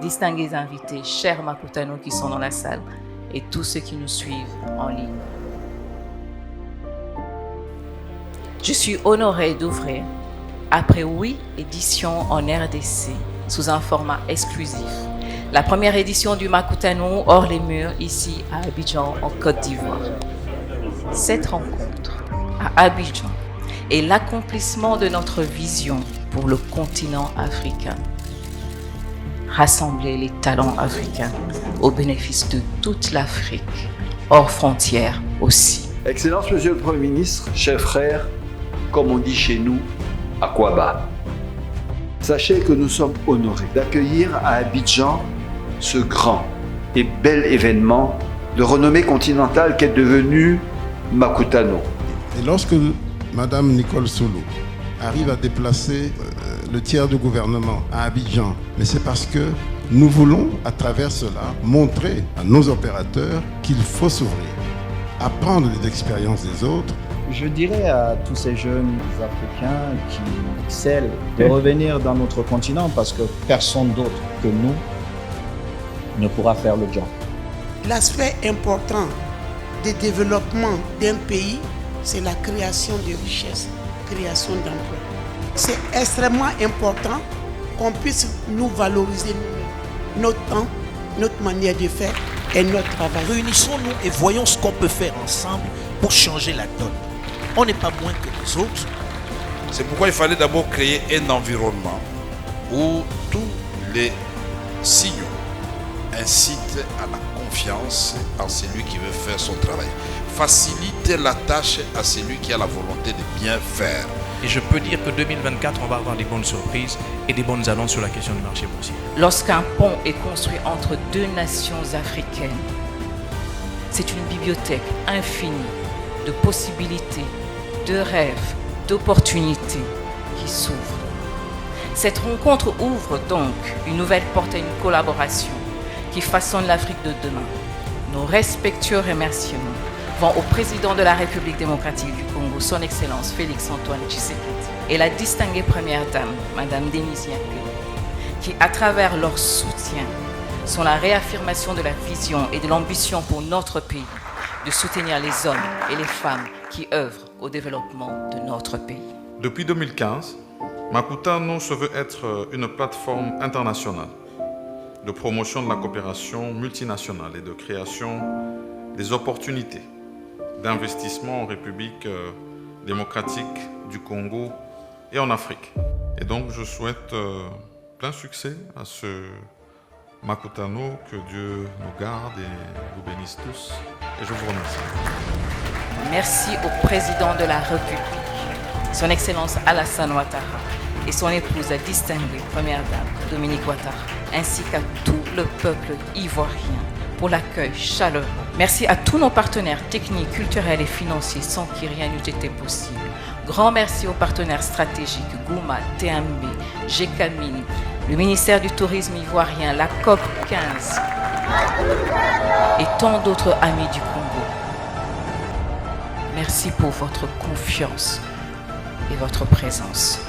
distingués invités, chers Makutano qui sont dans la salle et tous ceux qui nous suivent en ligne. Je suis honorée d'ouvrir, après 8 éditions en RDC, sous un format exclusif, la première édition du Makutano hors les murs, ici à Abidjan, en Côte d'Ivoire. Cette rencontre à Abidjan est l'accomplissement de notre vision pour le continent africain. Rassembler les talents africains au bénéfice de toute l'Afrique, hors frontières aussi. Excellence, Monsieur le Premier ministre, chers frères, comme on dit chez nous, Akwaba. Sachez que nous sommes honorés d'accueillir à Abidjan ce grand et bel événement de renommée continentale qu'est devenu Makutano. Et lorsque Madame Nicole Solo arrive à déplacer le tiers du gouvernement à Abidjan, mais c'est parce que nous voulons, à travers cela, montrer à nos opérateurs qu'il faut s'ouvrir, apprendre des expériences des autres. Je dirais à tous ces jeunes Africains qui excellent de revenir dans notre continent parce que personne d'autre que nous ne pourra faire le job. L'aspect important du développement d'un pays, c'est la création de richesses, création d'emplois. C'est extrêmement important qu'on puisse nous valoriser notre temps, notre manière de faire et notre travail. Réunissons-nous et voyons ce qu'on peut faire ensemble pour changer la donne. On n'est pas moins que les autres. C'est pourquoi il fallait d'abord créer un environnement où tous les signaux incitent à la confiance en celui qui veut faire son travail. Faciliter la tâche à celui qui a la volonté de bien faire. Et je peux dire que 2024, on va avoir des bonnes surprises et des bonnes annonces sur la question du marché boursier. Lorsqu'un pont est construit entre deux nations africaines, c'est une bibliothèque infinie de possibilités, de rêves, d'opportunités qui s'ouvrent. Cette rencontre ouvre donc une nouvelle porte à une collaboration qui façonne l'Afrique de demain. Nos respectueux remerciements vont au président de la République démocratique du Congo, son Excellence Félix-Antoine Tshisekedi, et la distinguée première dame, Madame Denise Nyakwe, qui, à travers leur soutien, sont la réaffirmation de la vision et de l'ambition pour notre pays de soutenir les hommes et les femmes qui œuvrent au développement de notre pays. Depuis 2015, Makutano se veut être une plateforme internationale de promotion de la coopération multinationale et de création des opportunités d'investissement en République démocratique du Congo et en Afrique. Et donc je souhaite plein succès à ce Makutano, que Dieu nous garde et nous bénisse tous. Et je vous remercie. Merci au président de la République, son Excellence Alassane Ouattara, et son épouse la distinguée Première Dame Dominique Ouattara, ainsi qu'à tout le peuple ivoirien pour l'accueil chaleureux. Merci à tous nos partenaires techniques, culturels et financiers sans qui rien n'eût été possible. Grand merci aux partenaires stratégiques Gouma, TMB, GECAMIN, le ministère du Tourisme ivoirien, la COP 15 et tant d'autres amis du Congo. Merci pour votre confiance et votre présence.